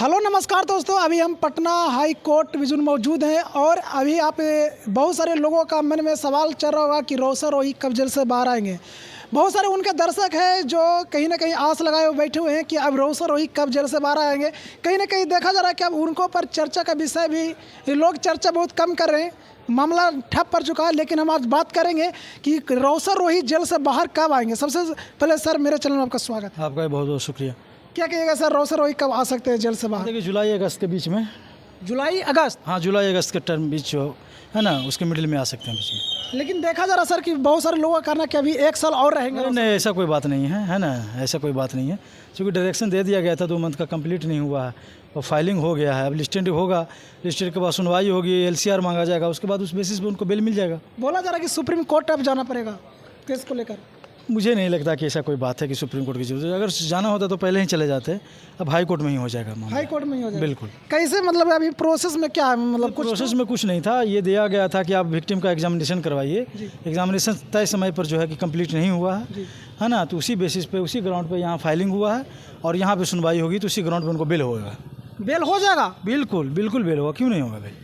Hello नमस्कार दोस्तों, अभी हम पटना हाई कोर्ट विजुन मौजूद हैं और अभी आप बहुत सारे लोगों का मन में सवाल चल रहा होगा कि रोसर रोही कब जेल से बाहर आएंगे। बहुत सारे उनके दर्शक हैं जो कहीं ना कहीं आस लगाए हुए बैठे हुए हैं कि अब रोसर रोही कब जेल से बाहर आएंगे। कहीं ना कहीं देखा जा रहा है कि अब उनको पर चर्चा का विषय भी लोग चर्चा बहुत कम कर रहे हैं। मामला ठप पड़ चुका है, लेकिन हम आज बात करेंगे कि रोसर रोही जेल से बाहर कब आएंगे। सबसे पहले सर, मेरे चैनल में आपका स्वागत है। आपका बहुत बहुत शुक्रिया। क्या कहिएगा सर, रोसर रोही कब आ सकते हैं जेल से बाहर? देखिए, जुलाई अगस्त के बीच में। जुलाई अगस्त? हाँ, जुलाई अगस्त के टर्म बीच जो है ना, उसके मिडिल में आ सकते हैं बीच में। लेकिन देखा जा रहा सर कि बहुत सारे लोगों का कहना कि अभी 1 साल और रहेंगे। नहीं, ऐसा कोई बात नहीं है ना, ऐसा कोई बात नहीं है। क्योंकि डायरेक्शन दे दिया गया था, 2 मंथ का कंप्लीट नहीं हुआ है और फाइलिंग हो गया है। अब लिस्टेड होगा, लिस्टेड के बाद सुनवाई होगी, LCR मांगा जाएगा, उसके बाद उस बेसिस पे उनको बेल मिल जाएगा। बोला जा रहा है कि सुप्रीम कोर्ट अब जाना पड़ेगा केस को लेकर। मुझे नहीं लगता कि ऐसा कोई बात है कि सुप्रीम कोर्ट की जरूरत है। अगर जाना होता तो पहले ही चले जाते। अब हाई कोर्ट में ही हो जाएगा मामला। हाई कोर्ट में ही हो जाएगा? बिल्कुल। कैसे, मतलब अभी प्रोसेस में क्या है? मतलब कुछ प्रोसेस में कुछ नहीं था। ये दिया गया था कि आप विक्टिम का एग्जामिनेशन करवाइए। एग्जामिनेशन तय समय पर जो है कि कंप्लीट नहीं हुआ है ना, तो उसी बेसिस पे, उसी ग्राउंड पे यहाँ फाइलिंग हुआ है और यहाँ पे सुनवाई होगी, तो उसी ग्राउंड पे उनको बेल होगा। बेल हो जाएगा? बिल्कुल बिल्कुल बेल होगा, क्यों नहीं होगा बेल?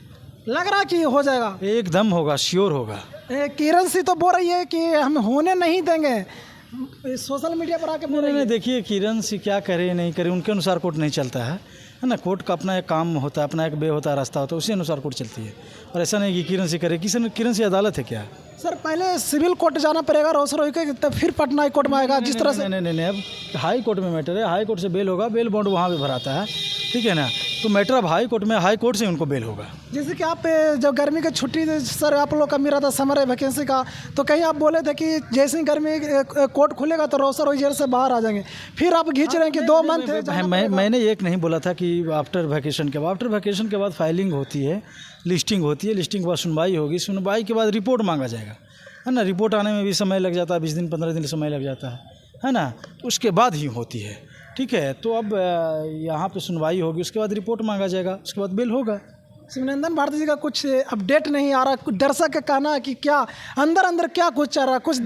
लग रहा कि हो जाएगा, एकदम होगा, श्योर होगा। किरण सी तो बोल रही है कि हम होने नहीं देंगे, सोशल मीडिया पर आके बोल रही है। देखिए, किरण सी क्या करे नहीं करे, उनके अनुसार कोर्ट नहीं चलता है ना। कोर्ट का अपना एक काम होता है, अपना एक वे होता है, रास्ता होता है, उसी अनुसार कोर्ट चलती है। और ऐसा नहीं कि किरण सी करे। किरण सी अदालत है क्या? सर, पहले सिविल कोर्ट जाना पड़ेगा रोसर रोही के, तब फिर पटना हाई कोर्ट में आएगा जिस तरह से। नहीं, अब हाई कोर्ट में मैटर है। हाई कोर्ट से बेल होगा, बेल बॉन्ड वहाँ पे भराता है, ठीक है ना। तो मैटर अब हाई कोर्ट में, हाई कोर्ट से उनको बेल होगा। जैसे कि आप जब गर्मी की छुट्टी सर आप लोग का मिला था, समर वैकेंसी का, तो कहीं आप बोले थे कि जैसे ही गर्मी कोर्ट खुलेगा तो रोसर रोही जेल से बाहर आ जाएंगे। फिर आप खींच रहे हैं कि 2 मंथ है। मैंने एक नहीं बोला था कि आफ्टर वैकेशन के बाद फाइलिंग होती है, लिस्टिंग होती है, लिस्टिंग के बाद सुनवाई होगी, सुनवाई के बाद रिपोर्ट मांगा जाएगा, है ना। रिपोर्ट आने में भी समय लग जाता है, 20 दिन 15 दिन समय लग जाता है ना। उसके बाद ही होती है, ठीक है। तो अब यहाँ पे सुनवाई होगी, उसके बाद रिपोर्ट मांगा जाएगा, उसके बाद बेल होगा। शिवनंदन भारती जी का कुछ अपडेट नहीं आ रहा। कुछ दर्शक का कहना है कि क्या अंदर क्या कुछ चल रहा है, कुछ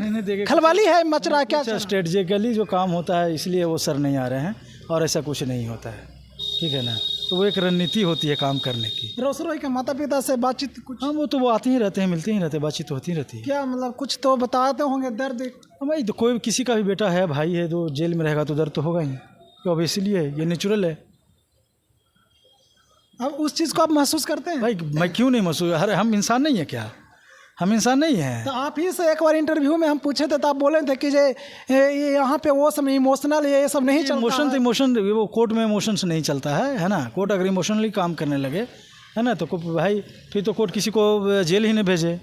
खलबली है, मच रहा है क्या? स्ट्रेटेजिकली जो काम होता है, इसलिए वो सर नहीं आ रहे हैं, और ऐसा कुछ नहीं होता है, ठीक है ना। तो वो एक रणनीति होती है काम करने की। रोसर रोही के माता पिता से बातचीत कुछ? हाँ, वो आते ही रहते हैं, मिलते ही रहते हैं, बातचीत होती रहती है। क्या मतलब कुछ तो बताते होंगे दर्द? भाई, तो कोई किसी का भी बेटा है, भाई है, तो जेल में रहेगा तो दर्द तो होगा ही। तो अब इसलिए ये नेचुरल है। अब उस चीज़ को आप महसूस करते हैं? भाई, मैं क्यों नहीं महसूस? अरे हम इंसान नहीं है क्या? हम इंसान नहीं हैं? तो आप ही से एक बार इंटरव्यू में हम पूछे थे तो आप बोले थे कि ये यहाँ पे वो सब इमोशनल, ये सब नहीं चलता। इमोशन वो कोर्ट में इमोशंस नहीं चलता है ना। कोर्ट अगर इमोशनली काम करने लगे, है ना, तो भाई फिर तो कोर्ट किसी को जेल ही नहीं भेजे,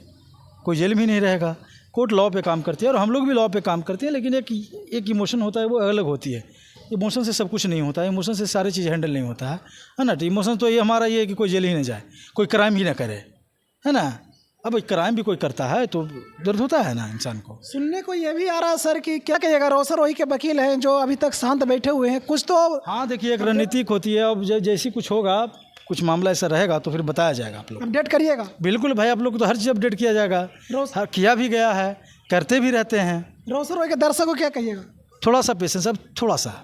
कोई जेल भी नहीं रहेगा। कोर्ट लॉ पे काम करती है और हम लोग भी लॉ पे काम करते हैं, लेकिन एक इमोशन होता है, वो अलग होती है। इमोशन से सब कुछ नहीं होता है, इमोशन से सारी चीज़ हैंडल नहीं होता है ना। तो इमोशन तो ये हमारा ये है कि कोई जेल ही नहीं जाए, कोई क्राइम ही ना करे, है ना। अब क्राइम भी कोई करता है तो दर्द होता है ना इंसान को। सुनने को ये भी आ रहा है सर कि क्या कहिएगा, रोसर रोही के वकील हैं जो अभी तक शांत बैठे हुए हैं, कुछ तो। हाँ, देखिए, एक रणनीतिक होती है। अब जैसी कुछ होगा, कुछ मामला ऐसा रहेगा तो फिर बताया जाएगा। आप लोग अपडेट करिएगा। बिल्कुल भाई, आप लोग को तो हर चीज़ अपडेट किया जाएगा। किया भी गया है, करते भी रहते हैं। रोसर रोही के दर्शकों को क्या कहिएगा? थोड़ा सा पेशेंस, अब थोड़ा सा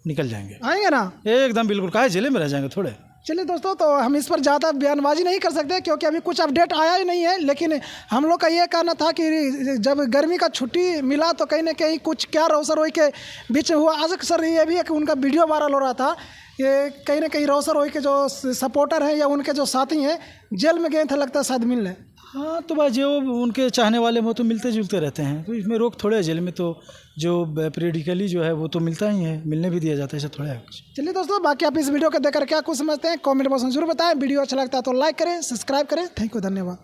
निकल जाएंगे, आएंगे ना एकदम बिल्कुल। काहे जेल में रह जाएंगे थोड़े? चलिए दोस्तों, तो हम इस पर ज़्यादा बयानबाजी नहीं कर सकते क्योंकि अभी कुछ अपडेट आया ही नहीं है। लेकिन हम लोग का ये कहना था कि जब गर्मी का छुट्टी मिला तो कहीं ना कहीं कुछ क्या रोसर रोही के बीच में हुआ। आज सर ये भी है कि उनका वीडियो वायरल हो रहा था, ये कहीं ना कहीं रोसर रोही के जो सपोर्टर हैं या उनके जो साथी हैं जेल में गए थे, लगता है शायद मिलने। हाँ, तो भाई जो उनके चाहने वाले वो तो मिलते जुलते रहते हैं, तो इसमें रोक थोड़े है। जेल में तो जो पीरियडिकली जो है वो तो मिलता ही है, मिलने भी दिया जाता है, ऐसा थोड़ा है कुछ। चलिए दोस्तों, बाकी आप इस वीडियो को देखकर क्या कुछ समझते हैं कमेंट बॉक्स में जरूर बताएं। वीडियो अच्छा लगता है तो लाइक करें, सब्सक्राइब करें। थैंक यू, धन्यवाद।